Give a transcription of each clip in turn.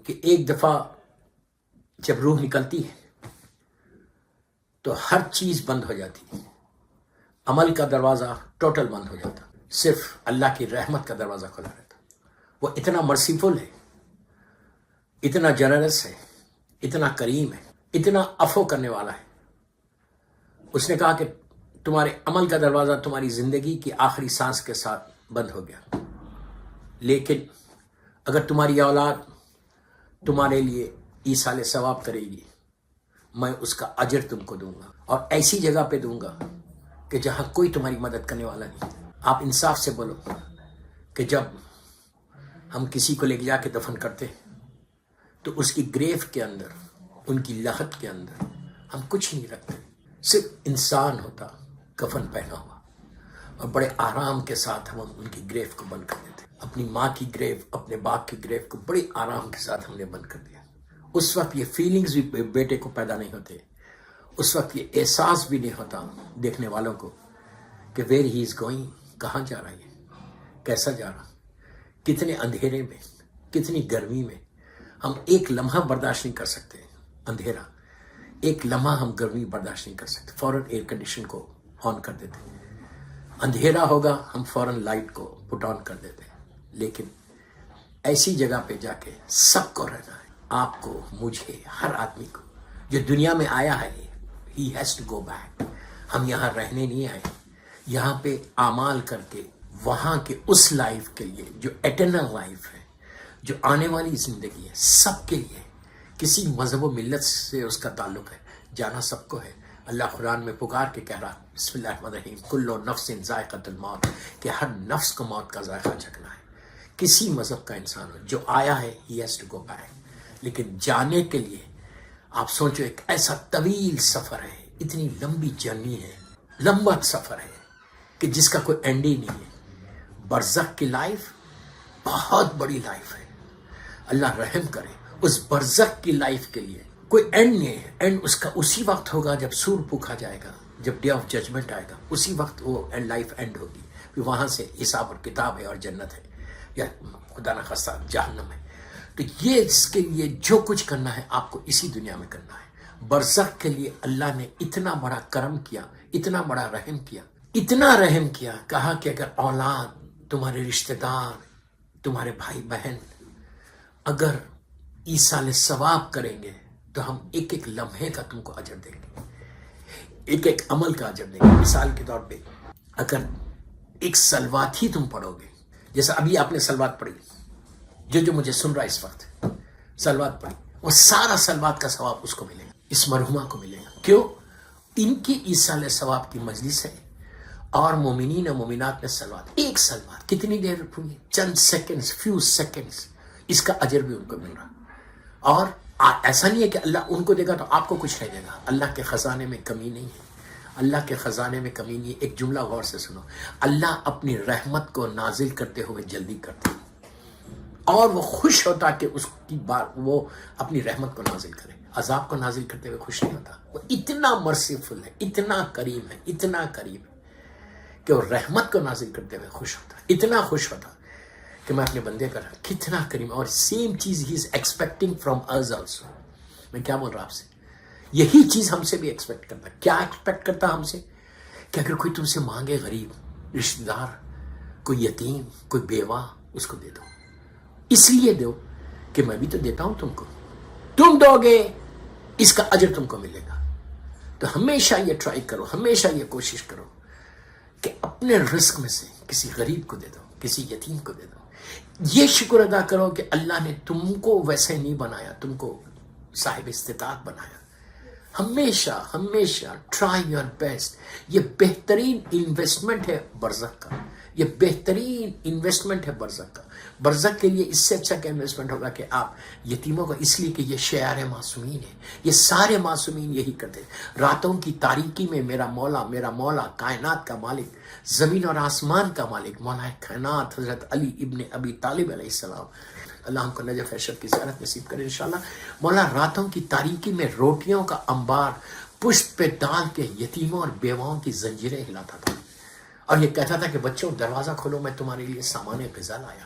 کہ ایک دفعہ جب روح نکلتی ہے تو ہر چیز بند ہو جاتی ہے، عمل کا دروازہ ٹوٹل بند ہو جاتا، صرف اللہ کی رحمت کا دروازہ کھلا رہتا۔ وہ اتنا مرسیفل ہے، اتنا جنرس ہے، اتنا کریم ہے، اتنا عفو کرنے والا ہے۔ اس نے کہا کہ تمہارے عمل کا دروازہ تمہاری زندگی کی آخری سانس کے ساتھ بند ہو گیا، لیکن اگر تمہاری اولاد تمہارے لیے ایصال ثواب کرے گی، میں اس کا اجر تم کو دوں گا، اور ایسی جگہ پہ دوں گا کہ جہاں کوئی تمہاری مدد کرنے والا نہیں۔ آپ انصاف سے بولو کہ جب ہم کسی کو لے کے جا کے دفن کرتے تو اس کی گریو کے اندر، ان کی لحد کے اندر ہم کچھ نہیں رکھتے، صرف انسان ہوتا کفن پہنا ہوا، اور بڑے آرام کے ساتھ ہم ان کی گریو کو بند کر دیتے۔ اپنی ماں کی گریو، اپنے باپ کی گریو کو بڑے آرام کے ساتھ ہم نے بند کر دیا۔ اس وقت یہ فیلنگز بھی بیٹے کو پیدا نہیں ہوتے، اس وقت یہ احساس بھی نہیں ہوتا دیکھنے والوں کو کہ ویئر ہی از گوئنگ، کہاں جا رہا ہے، کیسا جا رہا، کتنے اندھیرے میں، کتنی گرمی میں۔ ہم ایک لمحہ برداشت نہیں کر سکتے اندھیرا، ایک لمحہ ہم گرمی برداشت نہیں کر سکتے، فوراً ایئر کنڈیشن کو آن کر دیتے۔ اندھیرا ہوگا ہم فوراً لائٹ کو پٹ آن کر دیتے۔ لیکن ایسی جگہ پہ جا کے سب کو رہنا ہے، آپ کو، مجھے، ہر آدمی کو جو دنیا میں آیا ہے، he has to go back. ہم یہاں رہنے نہیں آئے، یہاں پہ اعمال کر کے وہاں کے اس لائف کے لیے جو ایٹرنل لائف ہے، جو آنے والی زندگی ہے، سب کے لیے۔ کسی مذہب و ملت سے اس کا تعلق ہے، جانا سب کو ہے۔ اللہ قرآن میں پکار کے کہہ رہا، بسم اللہ الرحمن الرحیم، کل نفس ذائقۃ الموت، کہ ہر نفس کو موت کا ذائقہ چکھنا ہے۔ کسی مذہب کا انسان ہو جو آیا ہے، he has to go back, لیکن جانے کے لیے آپ سوچو ایک ایسا طویل سفر ہے، اتنی لمبی جرنی ہے، لمبا سفر ہے کہ جس کا کوئی اینڈ ہی نہیں ہے۔ برزخ کی لائف بہت بڑی لائف ہے، اللہ رحم کرے۔ اس برزخ کی لائف کے لیے کوئی اینڈ نہیں ہے، اینڈ اس کا اسی وقت ہوگا جب سور پھونکا جائے گا، جب ڈے آف ججمنٹ آئے گا، اسی وقت وہ لائف اینڈ ہوگی۔ پھر وہاں سے حساب اور کتاب ہے، اور جنت ہے یا خدا نخواستہ جہنم ہے۔ تو یہ اس کے لیے جو کچھ کرنا ہے آپ کو اسی دنیا میں کرنا ہے۔ برزخ کے لیے اللہ نے اتنا بڑا کرم کیا، اتنا بڑا رحم کیا، اتنا رحم کیا، کہا کہ اگر اولاد، تمہارے رشتہ دار، تمہارے بھائی بہن اگر ایصال ثواب کریں گے تو ہم ایک ایک لمحے کا تم کو اجر دیں گے، ایک ایک عمل کا اجر دیں گے۔ مثال کے طور پہ اگر ایک صلوات ہی تم پڑھو گے، جیسا ابھی آپ نے صلوات پڑھی، جو مجھے سن رہا ہے اس وقت، صلوات پڑھی، وہ سارا صلوات کا ثواب اس کو ملے گا، اس مرحومہ کو ملے گا۔ کیوں؟ ان کی ایصال ثواب کی مجلس ہے، اور مومنین و مومنات نے صلوات، ایک صلوات کتنی دیر ہوئی؟ چند سیکنڈز، فیو سیکنڈز، اس کا اجر بھی ان کو مل رہا۔ اور ایسا نہیں ہے کہ اللہ ان کو دے گا تو آپ کو کچھ نہیں دے گا، اللہ کے خزانے میں کمی نہیں ہے، اللہ کے خزانے میں کمی نہیں ہے۔ ایک جملہ غور سے سنو، اللہ اپنی رحمت کو نازل کرتے ہوئے جلدی کرتا ہے، اور وہ خوش ہوتا کہ اس کی بات وہ اپنی رحمت کو نازل کرے، عذاب کو نازل کرتے ہوئے خوش نہیں ہوتا۔ وہ اتنا مرسیفل ہے، اتنا کریم ہے، اتنا کریم ہے کہ وہ رحمت کو نازل کرتے ہوئے خوش ہوتا ہے، اتنا خوش ہوتا کہ میں اپنے بندے کا رہا، کتنا کریم۔ اور سیم چیز ہی is expecting from us also. میں کیا بول رہا آپ سے؟ یہی چیز ہم سے بھی ایکسپیکٹ کرتا ہے۔ کیا ایکسپیکٹ کرتا ہم سے؟ کہ اگر کوئی تم سے مانگے، غریب، رشتہ دار، کوئی یتیم، کوئی بیوہ، اس کو دے دو۔ اس لیے دو کہ میں بھی تو دیتا ہوں تم کو، تم دو گے اس کا اجر تم کو ملے گا۔ تو ہمیشہ یہ ٹرائی کرو، ہمیشہ یہ کوشش کرو کہ اپنے رزق میں سے کسی غریب کو دے دو، کسی یتیم کو دے دو۔ یہ شکر ادا کرو کہ اللہ نے تم کو ویسے نہیں بنایا، تم کو صاحب استطاعت بنایا۔ ہمیشہ ہمیشہ ٹرائی یور بیسٹ۔ یہ بہترین انویسٹمنٹ ہے برزخ کا، یہ بہترین انویسٹمنٹ ہے برزخ کا۔ برزخ کے لیے اس سے اچھا کیا انویسٹمنٹ ہوگا کہ آپ یتیموں کو، اس لیے کہ یہ شعار معصومین ہے، یہ سارے معصومین یہی کرتے ہیں۔ راتوں کی تاریکی میں میرا مولا کائنات کا مالک، زمین اور آسمان کا مالک، مولا کائنات حضرت علی ابن ابی طالب علیہ السلام، اللہ ہم کو نجف اشرف کی زیارت نصیب کرے انشاءاللہ۔ مولا راتوں کی تاریکی میں روٹیوں کا انبار پشت پہ ڈال کے یتیموں اور بیواؤں کی زنجیریں ہلاتا تھا، اور یہ کہتا تھا کہ بچوں دروازہ کھولو، میں تمہارے لیے سامان غذا لایا۔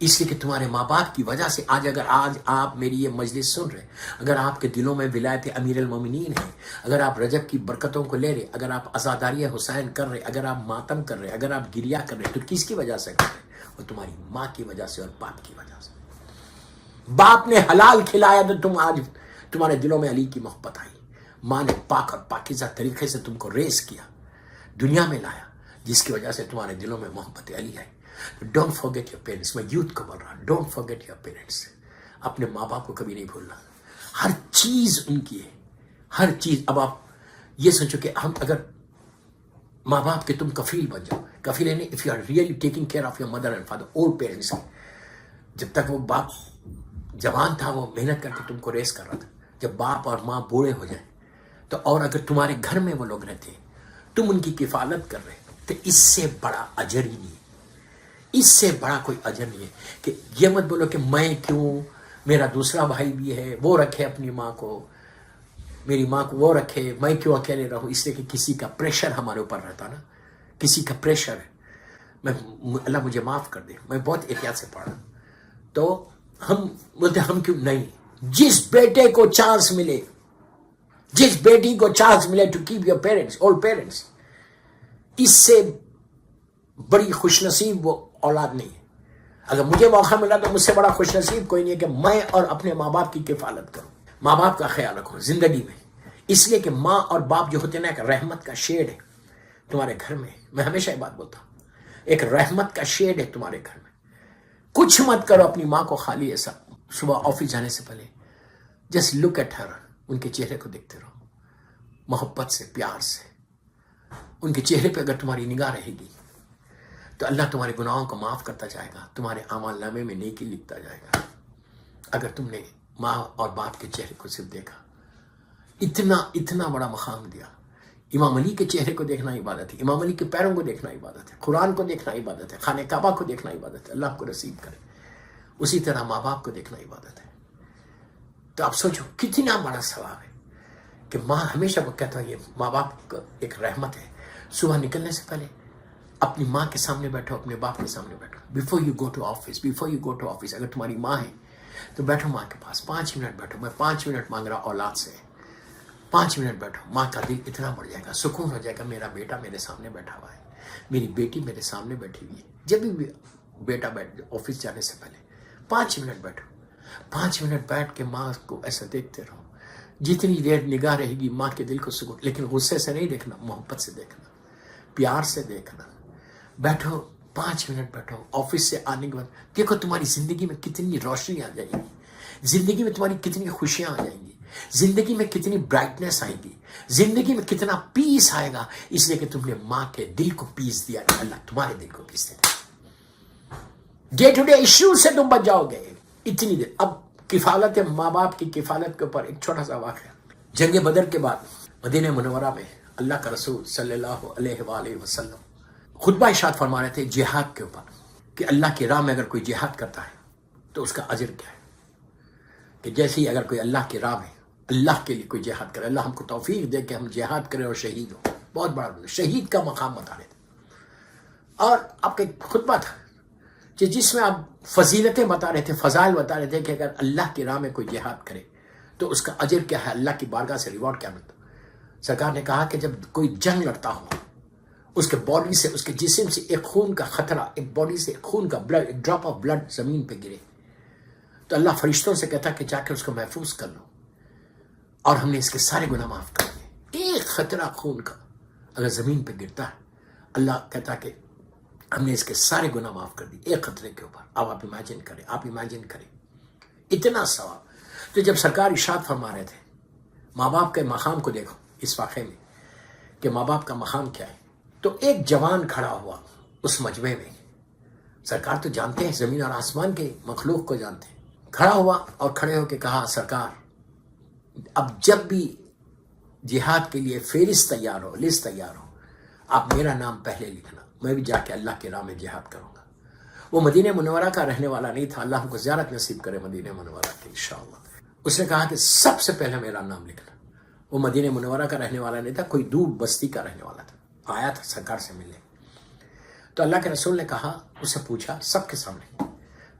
اس لیے کہ تمہارے ماں باپ کی وجہ سے آج آپ میری یہ مجلس سن رہے، اگر آپ کے دلوں میں ولایت امیر المومنین ہے، اگر آپ رجب کی برکتوں کو لے رہے، اگر آپ عزاداری حسین کر رہے، اگر آپ ماتم کر رہے، اگر آپ گریہ کر رہے، تو کس کی وجہ سے کر رہے؟ وہ تمہاری ماں کی وجہ سے اور باپ کی وجہ سے۔ باپ نے حلال کھلایا تو تم آج تمہارے دلوں میں علی کی محبت آئی، ماں نے پاک اور پاکیزہ طریقے سے تم کو ریس کیا، دنیا میں لایا، جس کی وجہ سے تمہارے دلوں میں محبت علی آئی۔ ڈونٹ فارگیٹ یور پیرنٹس، میں یوتھ کو بول رہا ہوں، ڈونٹ فارگیٹ یور پیرنٹس، اپنے ماں باپ کو کبھی نہیں بھولنا، ہر چیز ان کی ہے، ہر چیز۔ اب آپ یہ سوچو کہ ہم اگر ماں باپ کے تم کفیل بن جاؤ، کفیل یعنی if you are really taking care of your mother and father, old parents, جب تک وہ باپ جوان تھا وہ محنت کر کے تم کو ریس کر رہا تھا، جب باپ اور ماں بوڑھے ہو جائیں تو، اور اگر تمہارے گھر میں وہ لوگ رہتے ہیں، تم ان کی کفالت کر رہے، تو اس سے بڑا اجر ہی نہیں ہے، اس سے بڑا کوئی اجر نہیں ہے۔ کہ یہ مت بولو کہ میں کیوں، میرا دوسرا بھائی بھی ہے، وہ رکھے اپنی ماں کو، میری ماں کو وہ رکھے، میں کیوں اکیلے رہوں؟ اس لیے کہ کسی کا پریشر ہمارے اوپر رہتا نا، کسی کا پریشر ہے۔ میں اللہ مجھے معاف کر دے، میں بہت احتیاط سے پڑھا، تو ہم بولتے ہم کیوں نہیں، جس بیٹے کو چانس ملے، جس بیٹی کو چانس ملے to keep your parents, old parents, اس سے بڑی خوش نصیب وہ اولاد نہیں ہے۔ اگر مجھے موقع ملا تو مجھ سے بڑا خوش نصیب کوئی نہیں ہے کہ میں اور اپنے ماں باپ کی کفالت کروں۔ ماں باپ کا خیال رکھو زندگی میں، اس لیے کہ ماں اور باپ جو ہوتے ہیں نا، ایک رحمت کا شیڈ ہے تمہارے گھر میں۔ میں ہمیشہ یہ بات بولتا ہوں، ایک رحمت کا شیڈ ہے تمہارے گھر میں۔ کچھ مت کرو اپنی ماں کو خالی ایسا، صبح آفس جانے سے پہلے جسٹ لک ایٹ ہر، ان کے چہرے کو دیکھتے رہو، محبت سے، پیار سے۔ ان کے چہرے پہ اگر تمہاری نگاہ رہے گی تو اللہ تمہارے گناہوں کو معاف کرتا جائے گا، تمہارے اعمال نامے میں نیکی لکھتا جائے گا۔ اگر تم نے ماں اور باپ کے چہرے کو صرف دیکھا، اتنا بڑا مقام دیا۔ امام علی کے چہرے کو دیکھنا عبادت ہے، امام علی کے پیروں کو دیکھنا عبادت ہے، قرآن کو دیکھنا عبادت ہے، خانہ کعبہ کو دیکھنا عبادت ہے، اللہ کو نصیب کرے۔ اسی طرح ماں باپ کو دیکھنا عبادت ہے۔ تو آپ سوچو کتنا بڑا ثواب ہے کہ ماں، ہمیشہ وہ کہتا ہے یہ ماں باپ کا ایک رحمت ہے۔ صبح نکلنے سے پہلے اپنی ماں کے سامنے بیٹھو، اپنے باپ کے سامنے بیٹھو، before you go to office, اگر تمہاری ماں ہے تو بیٹھو ماں کے پاس 5 منٹ بیٹھو۔ میں 5 منٹ مانگ رہا اولاد سے، 5 منٹ بیٹھو، ماں کا دل اتنا بڑھ جائے گا، سکون ہو جائے گا، میرا بیٹا میرے سامنے بیٹھا ہوا ہے، میری بیٹی میرے سامنے بیٹھی ہوئی ہے۔ جب بھی بیٹا آفس جانے سے پہلے 5 منٹ بیٹھو، 5 منٹ بیٹھ کے ماں کو ایسا دیکھتے رہو، جتنی دیر نگاہ رہے گی ماں کے دل کو سکون، لیکن غصے سے نہیں دیکھنا، محبت سے دیکھنا، پیار سے دیکھنا۔ بیٹھو 5 منٹ بیٹھو، آفس سے آنے کے بعد دیکھو تمہاری زندگی میں کتنی روشنی آ جائے گی، زندگی میں تمہاری کتنی خوشیاں آ جائیں گی، زندگی میں کتنی برائٹنیس آئے گی، زندگی میں کتنا پیس آئے گا، اس لیے کہ تم نے ماں کے دل کو پیس دیا، اللہ تمہارے دل کو پیس دے گا۔ ڈے ٹو ڈے ایشو سے تم بچ جاؤ گے اتنی دیر۔ اب کفالت، ماں باپ کی کفالت کے اوپر ایک چھوٹا سا واقعہ۔ جنگ بدر کے بعد مدینہ منورہ میں اللہ کا رسول صلی اللہ علیہ وآلہ وسلم خطبہ ارشاد فرما رہے تھے جہاد کے اوپر، کہ اللہ کی راہ میں اگر کوئی جہاد کرتا ہے تو اس کا اجر کیا ہے۔ کہ جیسے ہی اگر کوئی اللہ کی راہ میں اللہ کے لیے کوئی جہاد کرے، اللہ ہم کو توفیق دے کہ ہم جہاد کریں اور شہید ہوں، بہت بڑا شہید کا مقام بتا رہے تھے۔ اور آپ کا ایک خطبہ تھا کہ جس میں آپ فضیلتیں بتا رہے تھے، فضائل بتا رہے تھے کہ اگر اللہ کی راہ میں کوئی جہاد کرے تو اس کا اجر کیا ہے، اللہ کی بارگاہ سے ریوارڈ کیا ملتا۔ سرکار نے کہا کہ جب کوئی جنگ لڑتا ہو، اس کے باڈی سے، اس کے جسم سے ایک خون کا خطرہ، ایک باڈی سے ایک خون کا بلڈ، ایک ڈراپ آف بلڈ زمین پہ گرے تو اللہ فرشتوں سے کہتا کہ جا کے اس کو محفوظ کر لو، اور ہم نے اس کے سارے گناہ معاف کر دیے۔ ایک خطرہ خون کا اگر زمین پہ گرتا ہے، اللہ کہتا کہ ہم نے اس کے سارے گناہ معاف کر دی ایک خطرے کے اوپر۔ اب آپ امیجن کریں اتنا ثواب۔ تو جب سرکار ارشاد فرما رہے تھے ماں باپ کے مقام کو دیکھو اس واقعے میں کہ ماں باپ کا مقام کیا ہے، تو ایک جوان کھڑا ہوا اس مجمع میں، سرکار تو جانتے ہیں زمین اور آسمان کے مخلوق کو جانتے ہیں، کھڑا ہوا اور کھڑے ہو کے کہا سرکار اب جب بھی جہاد کے لیے فہرست تیار ہو، لسٹ تیار ہو، آپ میرا نام پہلے لکھنا، میں بھی جا کے اللہ کے راہ میں جہاد کروں گا۔ وہ مدینہ منورہ کا رہنے والا نہیں تھا، اللہ ہم کو زیارت نصیب کرے مدینہ منورہ کی انشاءاللہ۔ اس نے کہا کہ سب سے پہلے میرا نام لکھنا۔ وہ مدینہ منورہ کا رہنے والا نہیں تھا، کوئی دور بستی کا رہنے والا تھا، آیا تھا سرکار سے ملنے۔ تو اللہ کے رسول نے کہا، اسے پوچھا سب کے سامنے،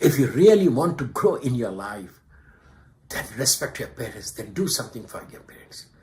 if you really want to grow in your life, then respect your parents, then do something for your parents.